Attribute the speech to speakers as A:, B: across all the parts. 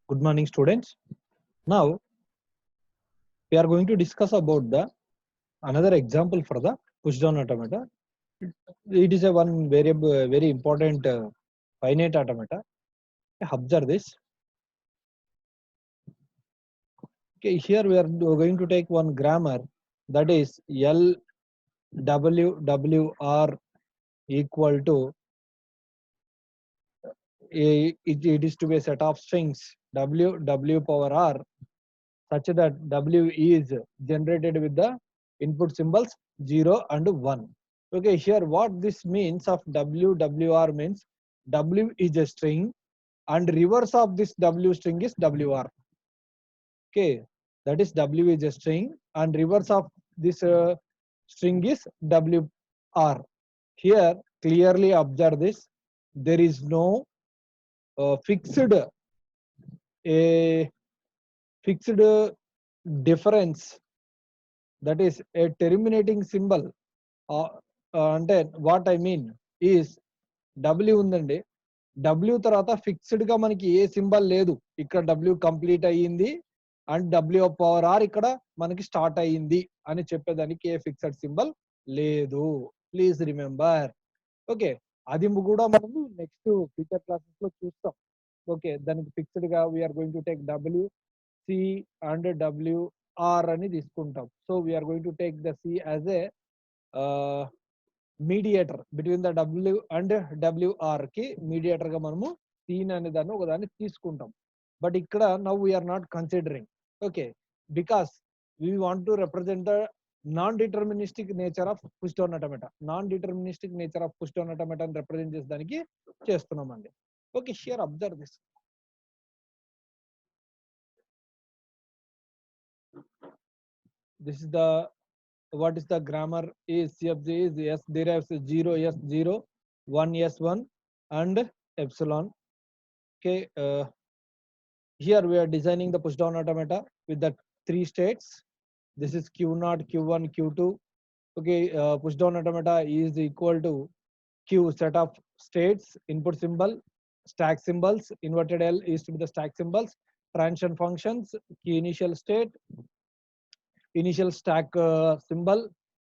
A: Good morning, students. Now we are going to discuss about the another example for the pushdown automata. It is a one variable, very important finite automata. Observe this. Okay, here we are going to take one grammar, that is LWWR equal to it is to be a set of strings W power R, such that W is generated with the input symbols 0 and 1. Okay, here what this means of WWR means W is a string and reverse of this W string is WR. Okay, that is W is a string and reverse of this string is WR. Here clearly observe this. There is no fixed a fixed difference, that is a terminating symbol. అంటే what I mean is W ఉందండి, W తర్వాత fixed గా మనకి ఏ symbol లేదు. ఇక్కడ W complete అయ్యింది and W power are ఇక్కడ మనకి స్టార్ట్ అయ్యింది అని చెప్పేదానికి ఏ ఫిక్స్డ్ సింబల్ లేదు. Please remember. ఓకే, అది కూడా మనము నెక్స్ట్ ఫ్యూచర్ క్లాసెస్ లో చూస్తాం. ఓకే, దానికి ఫిక్స్డ్ గా we're going to take W C and W R అని తీసుకుంటాం. So we're going to take the C as a mediator between the W and WR కి మీడియేటర్ గా మనము సీన్ అనే దాన్ని ఒకదాన్ని తీసుకుంటాం. బట్ ఇక్కడ now we're not considering. Okay, because we want to represent the non deterministic nature of pushdown automata. Non deterministic nature of pushdown ఆటోమేటాని రిప్రజెంట్ చేసేదానికి చేస్తున్నామండి. Okay, here observe this. This is the what is the grammar is CFG is S derives 0 S0 1 S1 and epsilon. Okay, here we are designing the pushdown automata with the three states. This is Q0, Q1, Q2. Okay, pushdown automata is equal to Q set of states, input symbol, stack symbols, inverted L is to be the stack symbols, transition functions, key initial state, initial stack symbol,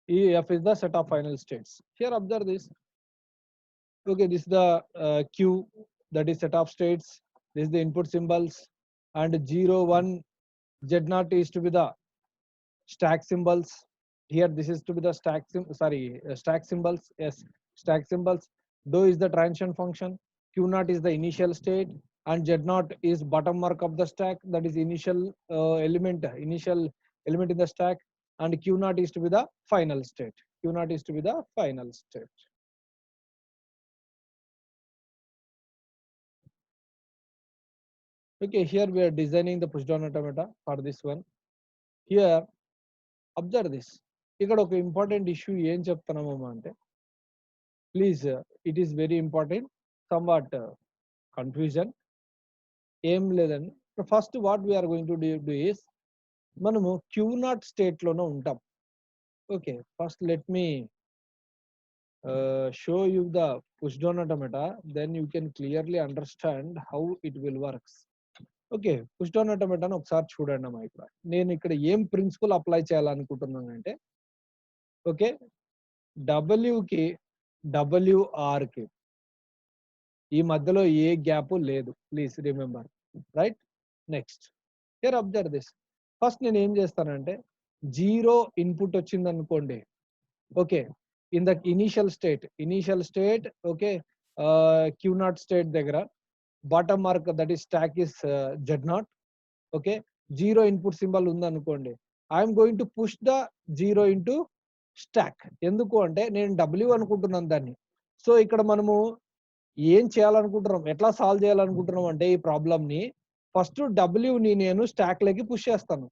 A: EF is the set of final states. Here observe this. Okay, this is the Q, that is set of states. This is the input symbols, and 0 1 Z0 is to be the stack symbols. Here this is to be the stack stack symbols. Yes, stack symbols. Do is the transition function, Q0 is the initial state, and Z0 is bottom mark of the stack, that is initial element in the stack, and Q0 is to be the final state. Q0 is to be the final state. Okay, here we are designing the pushdown automata for this one. Here observe this. ఇక్కడ ఒక important issue ఏం చెప్తున్నాము అంటే, please it is very important, somewhat confusion ఏం లేదండి. First what we are going to do is, మనము Q0 state లోనే ఉంటాం. Okay, first let me show you the pushdown automata, then you can clearly understand how it will works. Okay, pushdown ఆటోమేటాను ఒకసారి చూడండి అమ్మా. ఇక్కడ నేను ఇక్కడ ఏం ప్రిన్సిపల్ అప్లై చేయాలనుకుంటున్నానంటే, ఓకే, డబ్ల్యూకి WRకి ఈ మధ్యలో ఏ గ్యాప్ లేదు. Please remember, right? Next here observe this. First నేను ఏం చేస్తానంటే, 0 ఇన్పుట్ వచ్చింది అనుకోండి. Okay, in the initial state okay, Q0 state దగ్గర bottom mark, that is stack is Z0. Okay, 0 input symbol ఉంది అనుకోండి. I'm going to push the 0 into stock. ఎందుకు అంటే నేను W అనుకుంటున్నాను దాన్ని. సో ఇక్కడ మనము ఏం చేయాలనుకుంటున్నాం, ఎట్లా సాల్వ్ చేయాలనుకుంటున్నాం అంటే, ఈ ప్రాబ్లమ్ ని ఫస్ట్ Wని నేను స్టాక్ లోకి పుష్ చేస్తాను.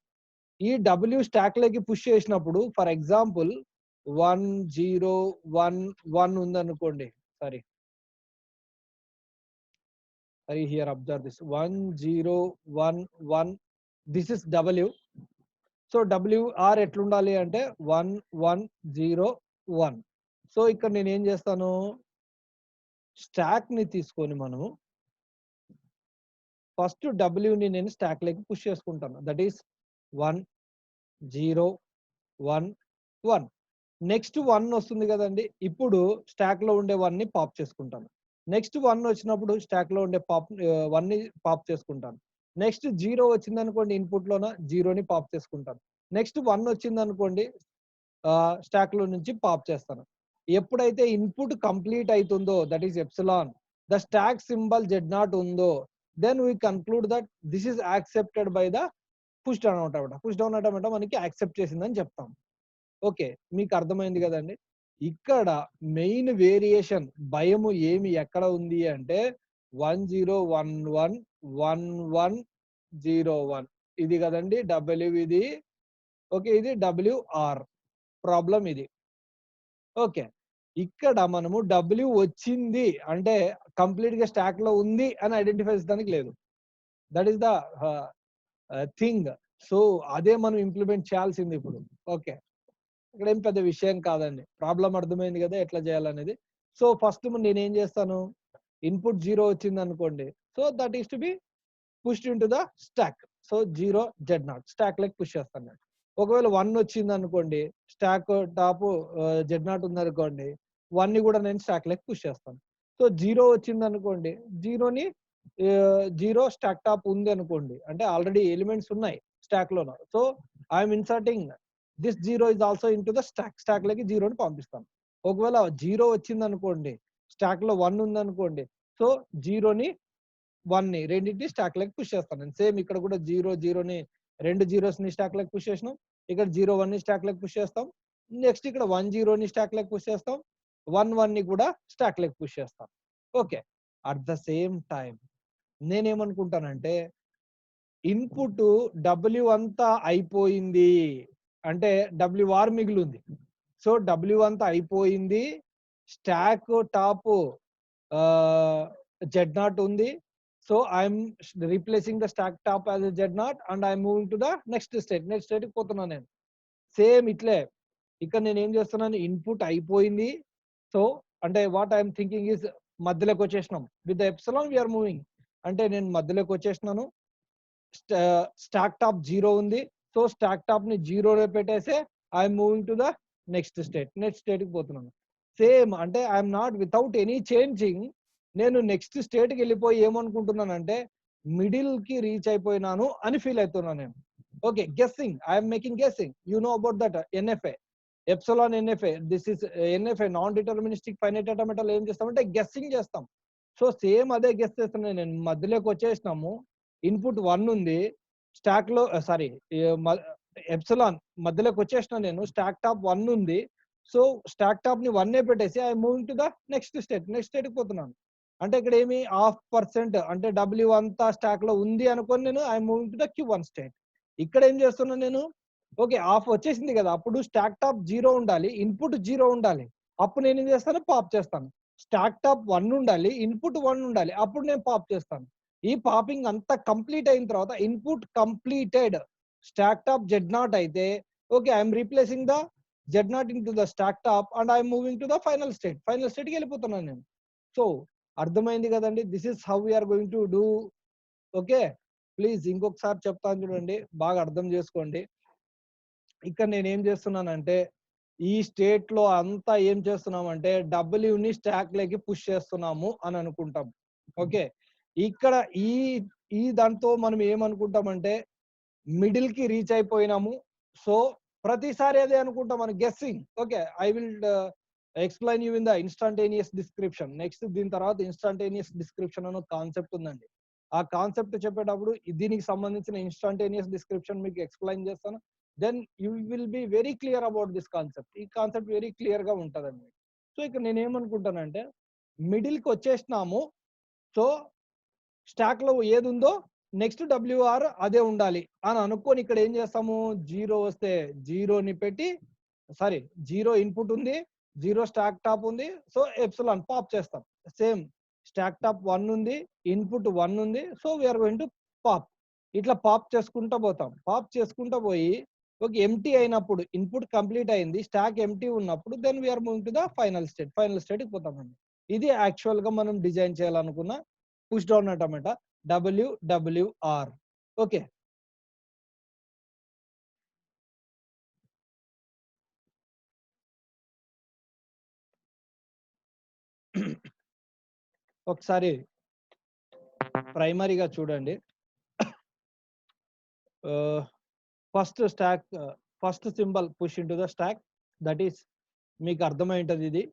A: ఈ W స్టాక్ లోకి పుష్ చేసినప్పుడు, ఫర్ ఎగ్జాంపుల్ 1 0 1 1 ఉంది అనుకోండి. Here observe this 1 0 1 1. This is W. So WR ఎట్లుండాలి అంటే 1 1 0 1. సో ఇక్కడ నేను ఏం చేస్తాను, స్టాక్ ని తీసుకొని మనము ఫస్ట్ డబ్ల్యూని నేను స్టాక్లోకి పుష్ చేసుకుంటాను. That is 1 0 1 1. నెక్స్ట్ 1 వస్తుంది కదండి. ఇప్పుడు స్టాక్లో ఉండే 1ని పాప్ చేసుకుంటాను. నెక్స్ట్ 1 వచ్చినప్పుడు స్టాక్లో ఉండే 1ని పాప్ చేసుకుంటాను. నెక్స్ట్ 0 వచ్చిందనుకోండి ఇన్పుట్లోన 0ని పాప్ చేసుకుంటాను. నెక్స్ట్ 1 వచ్చిందనుకోండి స్టాక్లో నుంచి పాప్ చేస్తాను. ఎప్పుడైతే ఇన్పుట్ కంప్లీట్ అవుతుందో that is epsilon the stack symbol Z0 ఉందో then we conclude that this is accepted by the push down automata. Push down automata మనకి యాక్సెప్ట్ చేసిందని చెప్తాం. ఓకే, మీకు అర్థమైంది కదండి. ఇక్కడ మెయిన్ వేరియేషన్ భయము ఏమి ఎక్కడ ఉంది అంటే 10111101 ఇది కదండి డబ్ల్యూ ఇది. ఓకే, ఇది డబ్ల్యూఆర్ ప్రాబ్లం ఇది. ఓకే, ఇక్కడ మనము డబ్ల్యూ వచ్చింది అంటే కంప్లీట్ గా స్టాక్ లో ఉంది అని ఐడెంటిఫై చేయడానికి లేదు. That is the thing. So అదే మనం ఇంప్లిమెంట్ చేయాల్సింది ఇప్పుడు. ఓకే, ఇక్కడ ఏం పెద్ద విషయం కాదండి. ప్రాబ్లం అర్థమైంది కదా ఎట్లా చేయాలనేది. సో ఫస్ట్ నేనేం చేస్తాను, ఇన్పుట్ 0 వచ్చింది అనుకోండి. So that is to be pushed into the stack. So 0 Z0 stack లెక్ పుష్ చేస్తాను నేను. ఒకవేళ 1 వచ్చింది అనుకోండి, స్టాక్ టాప్ Z0 ఉంది అనుకోండి, 1ని కూడా నేను స్టాక్ లెక్ పుష్ చేస్తాను. సో 0 వచ్చింది అనుకోండి, 0ని 0 స్టాక్ టాప్ ఉంది అనుకోండి, అంటే ఆల్రెడీ ఎలిమెంట్స్ ఉన్నాయి స్టాక్ లోన. So I'm inserting this 0 is also into the stock లకి 0ని పంపిస్తాను. ఒకవేళ 0 వచ్చింది అనుకోండి, స్టాక్ లో 1 ఉంది అనుకోండి, సో 0ని 1ని రెండింటిని స్టాక్ లకి పుష్ చేస్తాను నేను. సేమ్ ఇక్కడ కూడా 0ని రెండు 0స్ని స్టాక్ లకి పుష్ చేసినాం. ఇక్కడ 0 1ని స్టాక్ లకి పుష్ చేస్తాం. నెక్స్ట్ ఇక్కడ 1 0ని స్టాక్ లకి పుష్ చేస్తాం. 1 1ని కూడా స్టాక్ లకి పుష్ చేస్తాం. Okay, at the same time నేనేమనుకుంటానంటే ఇన్పుట్ డబ్ల్యూ అంతా అయిపోయింది అంటే డబ్ల్యూఆర్ మిగిలింది. సో డబ్ల్యూ అంతా అయిపోయింది, స్టాక్ టాప్ Z0 ఉంది. So I'm replacing the stack top as Z0 and I'm moving to the next state. Next state కి పోతున్నాను నేను. సేమ్ ఇట్లే ఇక్కడ నేను ఏం చేస్తున్నాను, ఇన్పుట్ అయిపోయింది. సో అంటే వాట్ ఐఎమ్ థింకింగ్ ఈజ్ మధ్యలోకి వచ్చేసినాం. With the epsilon we are moving. అంటే నేను మధ్యలోకి వచ్చేసినాను. స్టాక్ టాప్ 0 ఉంది. సో స్టాక్ టాప్ ని 0 పెట్టేసే I'm moving to the next state. Next state కి పోతున్నాను. సేమ్ అంటే I'm not without any changing నేను నెక్స్ట్ స్టేట్ కి వెళ్ళిపోయి ఏమనుకుంటున్నానంటే మిడిల్ కి రీచ్ అయిపోయినాను అని ఫీల్ అవుతున్నాను నేను. Okay, guessing, I'm making guessing. You know about that NFA, epsilon NFA. This is NFA, non deterministic finite ఆటోమేటాలో ఏం చేస్తామంటే గెస్సింగ్ చేస్తాం. సో సేమ్ అదే గెస్ చేస్తున్నాను నేను. మధ్యలోకి వచ్చేసినాము, ఇన్పుట్ 1 ఉంది, స్టాక్ లో సారీ ఎప్సిలాన్ మధ్యలోకి వచ్చేసిన నేను, స్టాక్ టాప్ 1 ఉంది. సో స్టాక్ టాప్ ని 1 పెట్టేసి I moving to the next state. Next state కి పోతున్నాను. అంటే ఇక్కడ ఏమి 0.5% అంటే డబ్ల్యూ అంతా స్టాక్ లో ఉంది అనుకొని నేను I moving to the Q1 state. ఇక్కడ ఏం చేస్తున్నాను నేను, ఓకే హాఫ్ వచ్చేసింది కదా, అప్పుడు స్టాక్ టాప్ 0 ఉండాలి, ఇన్పుట్ 0 ఉండాలి. అప్పుడు నేను ఏం చేస్తాను, పాప్ చేస్తాను. స్టాక్ టాప్ 1 ఉండాలి, ఇన్పుట్ 1 ఉండాలి, అప్పుడు నేను పాప్ చేస్తాను. ఈ పాపింగ్ అంతా కంప్లీట్ అయిన తర్వాత input completed stock top Z0 అయితే okay I'm replacing the Z0 into the stack top and I'm moving to the final state. Final state కి వెళ్ళిపోతున్నాను నేను. సో అర్థమైంది కదండి. This is how we are going to do. Okay, please ఇంకొకసారి చెప్తాను చూడండి, బాగా అర్థం చేసుకోండి. ఇక్కడ నేను ఏం చేస్తున్నానంటే ఈ స్టేట్ లో అంతా ఏం చేస్తున్నామంటే డబ్ల్యూని స్టాక్ లోకి పుష్ చేస్తున్నాము అని అనుకుంటాం. ఓకే, ఇక్కడ ఈ ఈ దాంతో మనం ఏమనుకుంటామంటే మిడిల్ కి రీచ్ అయిపోయినాము. సో ప్రతిసారి అదే అనుకుంటాం మనం, guessing. Okay, I will explain you in the instantaneous description. Next దీని తర్వాత ఇన్స్టంటేనియస్ డిస్క్రిప్షన్ అనే కాన్సెప్ట్ ఉందండి. ఆ కాన్సెప్ట్ చెప్పేటప్పుడు దీనికి సంబంధించిన ఇన్స్టంటేనియస్ డిస్క్రిప్షన్ మీకు ఎక్స్ప్లెయిన్ చేస్తాను. Then you will be very clear about this concept. ఈ కాన్సెప్ట్ వెరీ క్లియర్ గా ఉంటుందండి. సో ఇక్కడ నేను ఏమనుకుంటానంటే మిడిల్ కి వచ్చేసినాము. సో స్టాక్ లో ఏది ఉందో నెక్స్ట్ డబ్ల్యూఆర్ అదే ఉండాలి అని అనుకొని ఇక్కడ ఏం చేస్తాము, 0 వస్తే 0ని పెట్టి, సారీ 0 ఇన్పుట్ ఉంది, 0 స్టాక్ టాప్ ఉంది, సో ఎప్సిలాన్ పాప్ చేస్తాం. సేమ్ స్టాక్ టాప్ 1 ఉంది, ఇన్పుట్ 1 ఉంది, so we're going to pop. ఇట్లా పాప్ చేసుకుంటా పోతాం. పాప్ చేసుకుంటా పోయి ఒక ఎంటీ అయినప్పుడు, ఇన్పుట్ కంప్లీట్ అయింది, స్టాక్ ఎంటీ ఉన్నప్పుడు then we are moving to the final state. Final state కి పోతామండి. ఇది యాక్చువల్ గా మనం డిజైన్ చేయాలనుకున్న push down automata. WWR. Okay. ఒకసారి ప్రైమరీగా చూడండి. First symbol push into the stock, that is మీకు అర్థమై ఉంటుంది ఇది.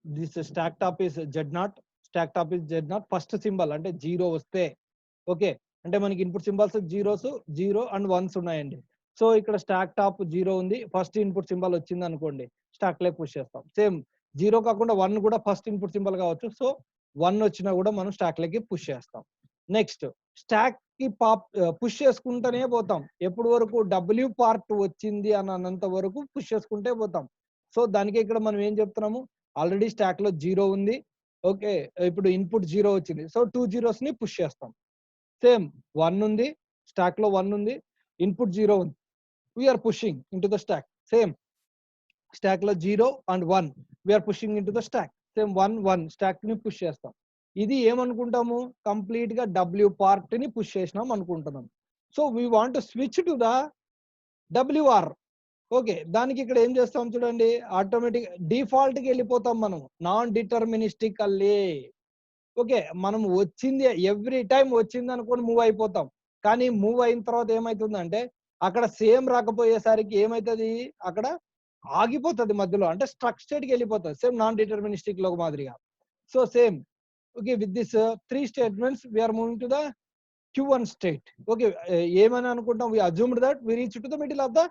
A: This stock top is Z0, stock top is Z0. First symbol అంటే జీరో వస్తే, ఓకే, అంటే మనకి input symbols zeros, zero and once ఉన్నాయండి. సో ఇక్కడ స్టాక్ టాప్ జీరో ఉంది, ఫస్ట్ ఇన్పుట్ సింబల్ వచ్చింది అనుకోండి, స్టాక్ లే పుష్ చేస్తాం. సేమ్ జీరో కాకుండా వన్ కూడా ఫస్ట్ ఇన్పుట్ సింబల్ కావచ్చు. సో వన్ వచ్చినా కూడా మనం స్టాక్ లకి పుష్ చేస్తాం. నెక్స్ట్ స్టాక్ కి పుష్ చేసుకుంటూనే పోతాం. ఎప్పుడు వరకు డబ్ల్యూ పార్ట్ వచ్చింది అని అన్నంత వరకు పుష్ చేసుకుంటే పోతాం. సో దానికి ఇక్కడ మనం ఏం చెప్తున్నాము, ఆల్రెడీ స్టాక్ లో జీరో ఉంది, ఓకే, ఇప్పుడు ఇన్పుట్ జీరో వచ్చింది, సో టూ జీరోస్ ని పుష్ చేస్తాం. సేమ్ వన్ ఉంది, స్టాక్ లో వన్ ఉంది, ఇన్పుట్ జీరో ఉంది, we're pushing in to the stack. Same stack లో zero and one, we're pushing in to the stack. Same one one stack ని push చేస్తాం. ఇది ఏమనుకుంటాము, కంప్లీట్ గా డబ్ల్యూ పార్ట్ ని పుష్ చేసినాం అనుకుంటున్నాం. So we want switch to the WR. Okay, దానికి ఇక్కడ ఏం చేస్తాం చూడండి, ఆటోమేటిక్ డిఫాల్ట్ కి వెళ్ళిపోతాం మనం, నాన్ డిటర్మినిస్టికల్లీ. ఓకే, మనం వచ్చింది ఎవ్రీ టైం వచ్చింది అనుకోని మూవ్ అయిపోతాం. కానీ మూవ్ అయిన తర్వాత ఏమైతుందంటే అక్కడ సేమ్ రాకపోయేసరికి ఏమైతుంది, అక్కడ ఆగిపోతుంది మధ్యలో, అంటే స్ట్రక్ స్టేట్ కి వెళ్ళిపోతుంది. సేమ్ నాన్ డిటర్మినిస్టిక్ లో మాదిరిగా. So same, okay, with this three statements we're moving to the Q1 state. Okay, ఏమని అనుకుంటాం, we assumed that we reach to the middle of the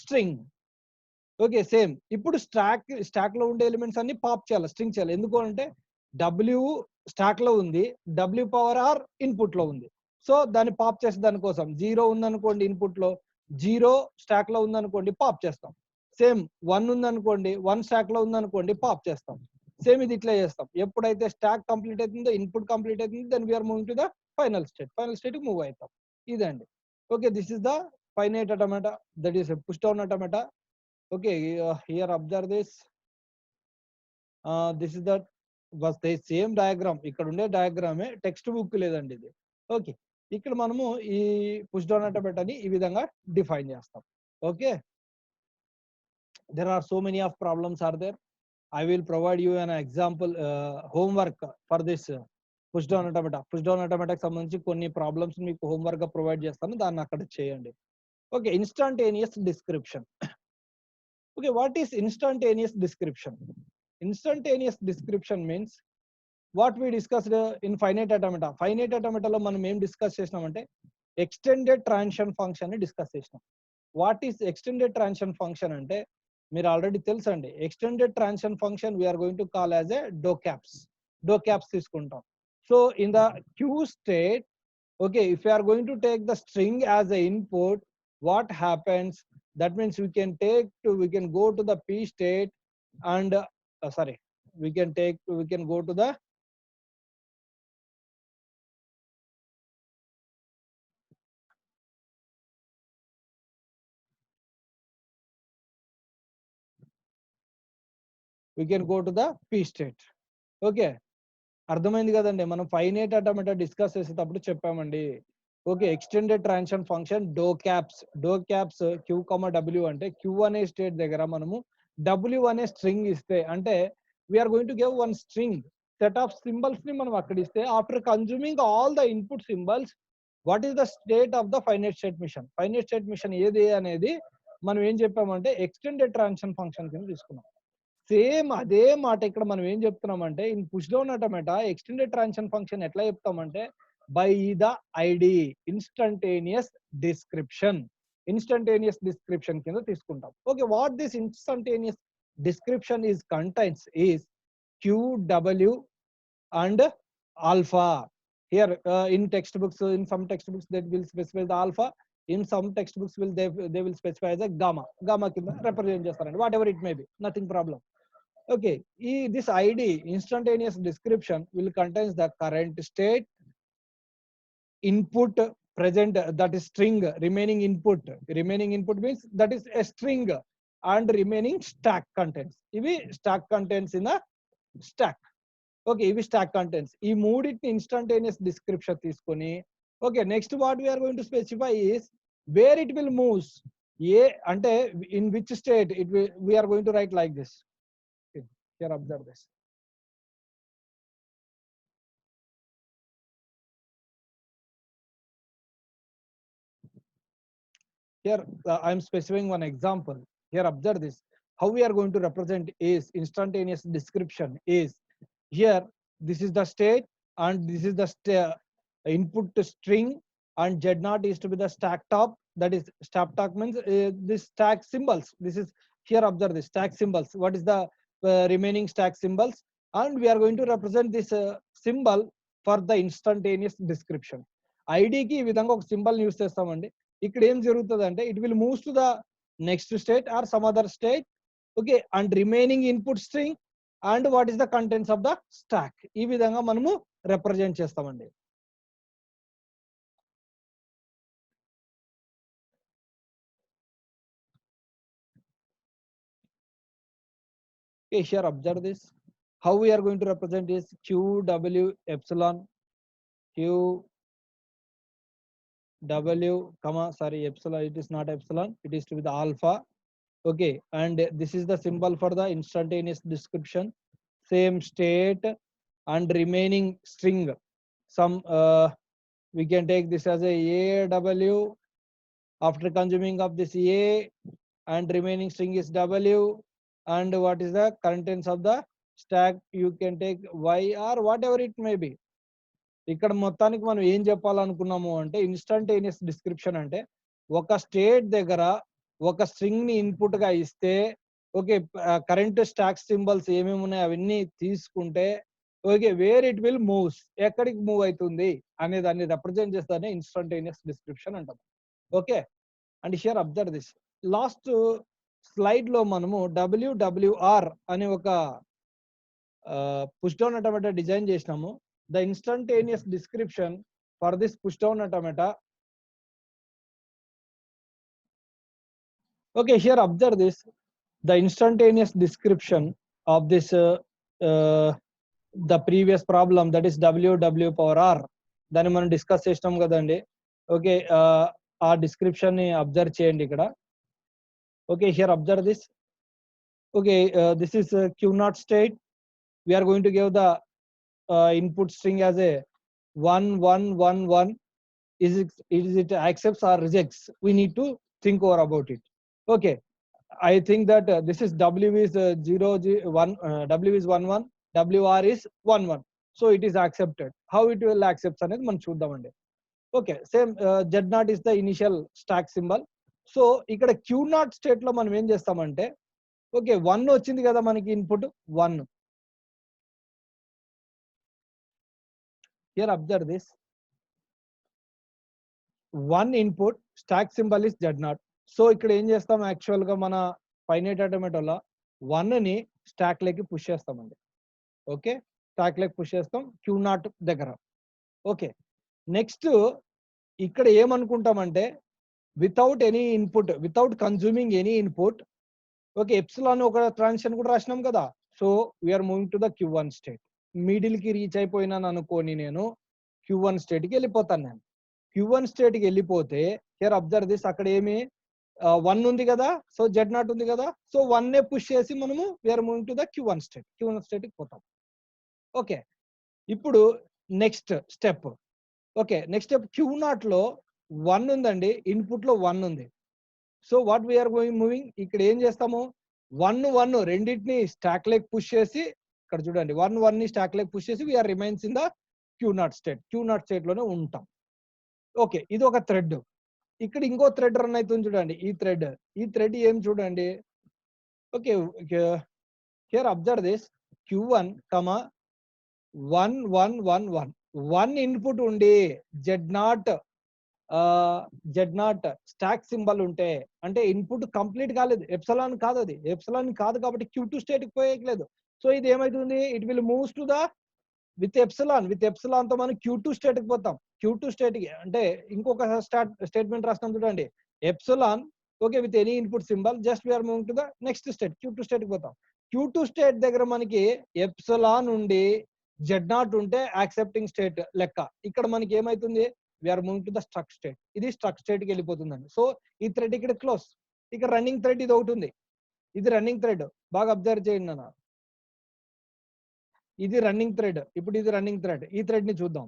A: string. Okay, same ఇప్పుడు stack లో ఉండే elements అన్ని pop చేయాలి, string చేయాలి. ఎందుకు అంటే డబ్ల్యూ స్టాక్ లో ఉంది, డబ్ల్యూ పవర్ ఆర్ ఇన్పుట్ లో ఉంది. సో దాన్ని పాప్ చేసే దానికోసం జీరో ఉందనుకోండి ఇన్పుట్ లో, జీరో స్టాక్ లో ఉందనుకోండి పాప్ చేస్తాం. సేమ్ వన్ ఉందనుకోండి, వన్ స్టాక్ లో ఉందనుకోండి పాప్ చేస్తాం. సేమ్ ఇది ఇట్లా చేస్తాం. ఎప్పుడైతే స్టాక్ కంప్లీట్ అవుతుందో, ఇన్పుట్ కంప్లీట్ అవుతుంది, then we are moving to the final state. Final state కి మూవ్ అవుతాం. ఇదండి. Okay, this is the finite automata, that is push down automata. Okay, here observe this. This is the was the same diagram. ఇక్కడ ఉండే డయాగ్రామే, text book లేదండి ఇది. Okay, ఇక్కడ మనము ఈ పుష్ డౌన్ ఆటోమాటాని ఈ విధంగా డిఫైన్ చేస్తాం. Okay, there are so many of problems are there. I will provide you an example homework for this push down ఆటోమాటా. పుష్ డౌన్ ఆటోమాటాకి సంబంధించి కొన్ని ప్రాబ్లమ్స్ మీకు హోంవర్క్ గా ప్రొవైడ్ చేస్తాను, దాన్ని అక్కడ చేయండి. Okay, instantaneous description. Okay, what is instantaneous description? Instantaneous description means what we discussed in finite automata. Finite automata లో మనం ఏం డిస్కస్ చేసినామంటే ఎక్స్టెండెడ్ ట్రాన్సిషన్ ఫంక్షన్ ని డిస్కస్ చేసినాం. What is extended transition function అంటే మీరు ఆల్రెడీ తెలుసండి. Extended transition function we're going to call as a do caps తీసుకుంటాం. So in the Q state, okay, if you are going to take the string as a input, what happens, that means we can go to the p state and sorry, we can go to the p state. Okay, అర్థమైంది కదండి. మనం finite automata discuss చేసేటప్పుడు చెప్పామండి. Okay, extended transition function do caps Q comma W అంటే Q అనే state దగ్గర మనము W అనే స్ట్రింగ్ ఇస్తే, అంటే we're going to give one string set of symbols ని మనం అక్కడ ఇస్తే, after consuming all the input symbols, what is the state of the finite state machine ఏది అనేది మనం ఏం చెప్పామంటే ఎక్స్టెండెడ్ ట్రాన్సిషన్ ఫంక్షన్ కింద తీసుకున్నాం. సేమ్ అదే మాట ఇక్కడ మనం ఏం చెప్తున్నామంటే in push down automata extended transition function ఎట్లా చెప్తామంటే by the ID instantaneous description కింద తీసుకుంటాం. Okay, what this instantaneous description is contains is QW and alpha. Here in textbooks, in some textbooks that will specify the alpha, in some textbooks they will specify as a gamma కింద represent చేస్తారండి. whatever it may be, nothing problem. Okay, this ID instantaneous description will contains the current state, input present, that is string, remaining input means that is a string, and remaining stack contents. ఇవి stack contents in a stack. Okay, ఇవి stack contents. ఈ మూడిటిని instantaneous description తీసుకొని okay, next what we are going to specify is where it will moves. ఏ అంటే in which state it will we're going to write like this. Here observe this. Here I am specifying one example. Here observe this. How we are going to represent is instantaneous description is here. This is the state and this is the input string, and Z naught is to be the stack top. That is stack top means this stack symbols. This is here observe this stack symbols. What is the remaining stack symbols? And we are going to represent this symbol for the instantaneous description. ID కి ఈ విధంగా ఒక symbol use చేస్తామండి. ఇక్కడ ఏం జరుగుతుంది అంటే it will moves to the next state or some other state. Okay, and remaining input string and what is the contents of the stock. ఈ విధంగా మనము రిప్రజెంట్ చేస్తామండి. Okay, here observe this. How we are going to represent is Q W epsilon Q W comma sorry epsilon. It is not epsilon. It is to be the alpha. Okay, and this is the symbol for the instantaneous description. Same state and remaining string. Some we can take this as a W. After consuming of this A and remaining string is W, and what is the contents of the stack, you can take Y or whatever it may be. ఇక్కడ మొత్తానికి మనం ఏం చెప్పాలనుకున్నాము అంటే instantaneous description అంటే ఒక state దగ్గర ఒక string ని ఇన్పుట్ గా ఇస్తే ఓకే, కరెంట్ స్టాక్ సింబల్స్ ఏమేమి ఉన్నాయి అవన్నీ తీసుకుంటే okay, where it will moves, ఎక్కడికి మూవ్ అవుతుంది అనే దాన్ని రిప్రజెంట్ చేస్తానే ఇన్స్టంటేనియస్ డిస్క్రిప్షన్ అంటాం. Okay, and here observe this. Last slide లో మనము WWR అనే ఒక పుష్ డౌన్ ఆటోమేటా డిజైన్ చేసినాము. The instantaneous description for this push down automata. Okay, here observe this. The instantaneous description of this the previous problem that is WW⁴ దాన్ని మనం discuss చేసినాం కదండి. Okay, ఆ డిస్క్రిప్షన్ ని observe చేయండి ఇక్కడ. Okay, here observe this. Okay, this is Q naught state. We are going to give the input string as a 1111. Is it accepts or rejects? We need to think over about it. Okay, I think that this is W is 0 1, W is 11, WR is 11. So it is accepted. How it will accept అనేది మనం చూద్దామండి. Okay, same Z naught is the initial stack symbol. So ఇక్కడ Q naught state లో మనం ఏం చేస్తామంటే okay, 1 వచ్చింది కదా మనకి input 1. Here observe this. 1 input stock symbol is Z naught. So ఇక్కడ ఏం చేస్తాం, యాక్చువల్ గా మన ఫైనైట్ ఆటోమేటాలో 1 ని స్టాక్ లెక్కి పుష్ చేస్తామండి. ఓకే, స్టాక్ లెక్ పుష్ చేస్తాం Q naught దగ్గర. ఓకే, నెక్స్ట్ ఇక్కడ ఏమనుకుంటామంటే without any input, without consuming any input, okay, epsilon ఒక ట్రాన్సిషన్ కూడా రాసినాం కదా. So we're moving to the Q1 state. Middle కి రీచ్ అయిపోయినాను అనుకోని నేను Q1 స్టేట్ కి వెళ్ళిపోతాను. నేను Q1 స్టేట్ కి వెళ్ళిపోతే హియర్ అబ్జర్వ్ దిస్. అక్కడ ఏమి 1 ఉంది కదా, సో Z naught ఉంది కదా. సో 1 నే పుష్ చేసి మనము we are moving to the Q1 state. Q1 state కి పోతాం. ఓకే, ఇప్పుడు next step. Okay, next step Q naught లో 1 ఉందండి, ఇన్పుట్ లో 1 ఉంది. So what we are going moving, ఇక్కడ ఏం చేస్తాము 1 రెండింటిని స్టాక్ లెక్ పుష్ చేసి, ఇక్కడ చూడండి 1 ని స్టాక్ లెక్ పుష్ చేసి we are remains in the Q naught state. Q naught state లోనే ఉంటాం. ఓకే, ఇది ఒక థ్రెడ్. ఇక్కడ ఇంకో థ్రెడ్ రన్ అవుతుంది చూడండి. ఈ థ్రెడ్ ఏం చూడండి. Okay, here observe this. Q1 1111 1 input ఉండి Z naught స్టాక్ సింబల్ ఉంటే అంటే ఇన్పుట్ కంప్లీట్ కాలేదు, ఎప్సిలాన్ కాదు, అది ఎప్సిలాన్ కాదు కాబట్టి Q2 స్టేట్ కి పోయట్లేదు. సో ఇది ఏమైతుంది, it will moves to the with epsilon తో మనం Q2 స్టేట్ కి పోతాం. Q2 స్టేట్ కి అంటే ఇంకొక స్టేట్మెంట్ రాస్తాం చూడండి. Epsilon okay with any input symbol just we are moving to the next state, Q2 state కి పోతాం. Q2 స్టేట్ దగ్గర మనకి ఎప్సిలాన్ ఉండి Z0 ఉంటే యాక్సెప్టింగ్ స్టేట్ లెక్క. ఇక్కడ మనకి ఏమైతుంది, we are moving to the struck state. ఇది స్ట్రక్ స్టేట్కి వెళ్ళిపోతుందండి. సో ఈ థ్రెడ్ ఇక్కడ క్లోజ్. ఇక్కడ రన్నింగ్ థ్రెడ్ ఇది ఒకటి ఉంది, ఇది రన్నింగ్ థ్రెడ్. బాగా అబ్జర్వ్ చేయండి అన్న, ఇది రన్నింగ్ థ్రెడ్. ఇప్పుడు ఇది రన్నింగ్ థ్రెడ్. ఈ థ్రెడ్ ని చూద్దాం.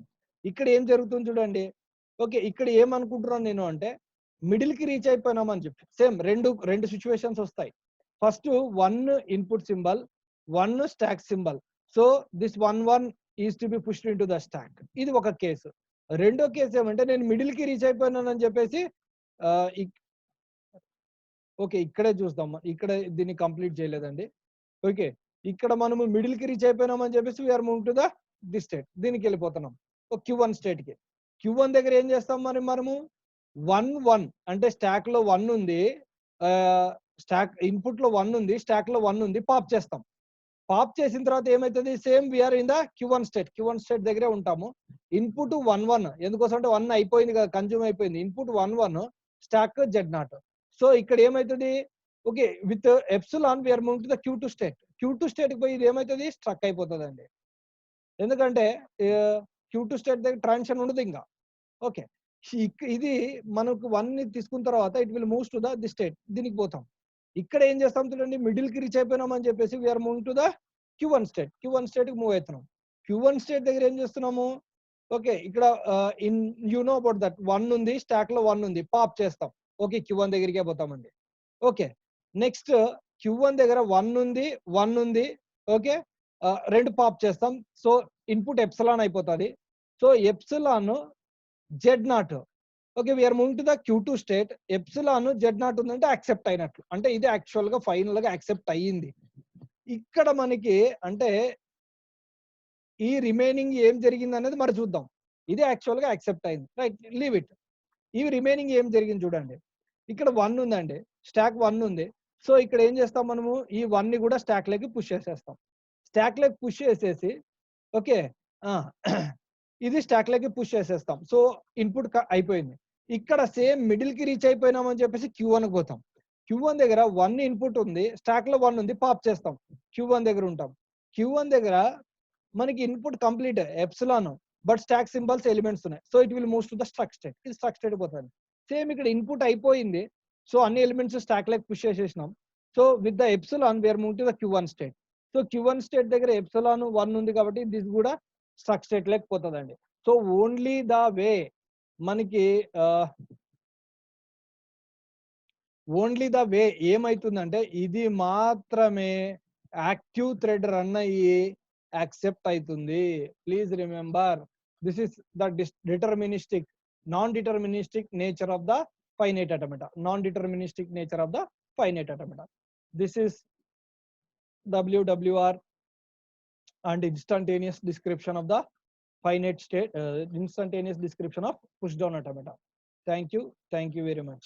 A: ఇక్కడ ఏం జరుగుతుంది చూడండి. ఓకే, ఇక్కడ ఏమనుకుంటున్నాను నేను అంటే మిడిల్ కి రీచ్ అయిపోయినామని చెప్పి. సేమ్ రెండు సిచ్యువేషన్స్ వస్తాయి. First 1 input symbol, 1 stock symbol. So this 1 is to be pushed into the stock. ఇది ఒక కేసు. రెండో కేసు ఏమంటే నేను మిడిల్ కి రీచ్ అయిపోయినానని చెప్పేసి ఓకే ఇక్కడే చూద్దాం. ఇక్కడ దీన్ని కంప్లీట్ చేయలేదండి. ఓకే, ఇక్కడ మనము మిడిల్ కి రీచ్ అయిపోయినామని చెప్పేసి we are moving to the this state. దీనికి వెళ్ళిపోతున్నాం Q1 స్టేట్ కి. Q1 దగ్గర ఏం చేస్తాం మనము 1 అంటే స్టాక్ లో 1 ఉంది, స్టాక్ ఇన్పుట్ లో 1 ఉంది, స్టాక్ లో 1 ఉంది, పాప్ చేస్తాం. పాప్ చేసిన తర్వాత ఏమైతుంది, same we are in the Q1 state. Q1 state దగ్గరే ఉంటాము. ఇన్పుట్ 1 ఎందుకోసం అంటే 1 అయిపోయింది కదా, కన్జ్యూమ్ అయిపోయింది. Input 1 stock Z0. సో ఇక్కడ ఏమైతుంది, okay with epsilon we are moving to the Q2 state. Q2 state కి పోయి ఇది ఏమైతుంది, స్ట్రక్ అయిపోతుంది అండి. ఎందుకంటే Q2 స్టేట్ దగ్గర ట్రాన్సిషన్ ఉండదు ఇంకా. ఓకే, ఇది మనకు 1 ని తీసుకున్న తర్వాత it will moves to the the state. దీనికి పోతాం. ఇక్కడ ఏం చేస్తాం చూడండి, మిడిల్ కి రీచ్ అయిపోయినామని చెప్పేసి we are moving to the Q1 state. Q1 state కి మూవ్ అవుతున్నాం. Q1 స్టేట్ దగ్గర ఏం చేస్తున్నాము, ఓకే ఇక్కడ in you know about that 1 ఉంది, స్టాక్ లో 1 ఉంది, పాప్ చేస్తాం. ఓకే Q1 దగ్గరికే పోతామండి. ఓకే, నెక్స్ట్ Q1 దగ్గర 1 ఉంది, 1 ఉంది. ఓకే, రెండు పాప్ చేస్తాం. సో ఇన్పుట్ ఎప్సిలాన్ అయిపోతుంది. So epsilon Z0. Okay, we are moving to the Q2 state. Epsilon Z0 ఉందంటే యాక్సెప్ట్ అయినట్లు, అంటే ఇది యాక్చువల్ గా ఫైనల్ గా యాక్సెప్ట్ అయ్యింది. ఇక్కడ మనకి అంటే ఈ రిమైనింగ్ ఏం జరిగింది అనేది మరి చూద్దాం. ఇది యాక్చువల్ గా యాక్సెప్ట్ అయింది, రైట్, లీవ్ ఇట్. ఈ రిమైనింగ్ ఏం జరిగింది చూడండి. ఇక్కడ 1 ఉందండి, స్టాక్ 1 ఉంది. సో ఇక్కడ ఏం చేస్తాం మనము, ఈ 1 ని కూడా స్టాక్ లోకి పుష్ చేసేస్తాం. స్టాక్ లోకి పుష్ చేసేసి ఓకే ఇది స్టాక్ లోకి పుష్ చేసేస్తాం. సో ఇన్పుట్ అయిపోయింది. ఇక్కడ సేమ్ మిడిల్ కి రీచ్ అయిపోయినామని చెప్పేసి Q1 కి పోతాం. Q1 దగ్గర 1 ఇన్పుట్ ఉంది, స్టాక్ లో 1 ఉంది, పాప్ చేస్తాం. Q1 దగ్గర ఉంటాం. Q1 దగ్గర మనకి input complete epsilon, but stack symbols elements ఉన్నాయి. So it will moves to the struck state. ఇది స్ట్రక్ స్టేట్ పోతుంది. సేమ్ ఇక్కడ ఇన్పుట్ అయిపోయింది. సో అన్ని ఎలిమెంట్స్ స్టాక్ లోకి పుష్ చేసేసినాం. So with the epsilon we're move to the Q1 state. So Q1 state దగ్గర ఎప్సిలాన్ 1 ఉంది కాబట్టి దిస్ కూడా స్ట్రక్ స్టేట్ లోకి పోతుందండి. సో ఓన్లీ ద వే మనకి ఓన్లీ ద వే ఏమైతుందంటే ఇది మాత్రమే యాక్టివ్ థ్రెడ్ రన్ అయ్యి యాక్సెప్ట్ అవుతుంది. Please remember this is the deterministic non deterministic nature of the finite automata. Non-deterministic nature of the finite automata. This is WWR and instantaneous description of the finite state, instantaneous description of pushdown automata. Thank you very much.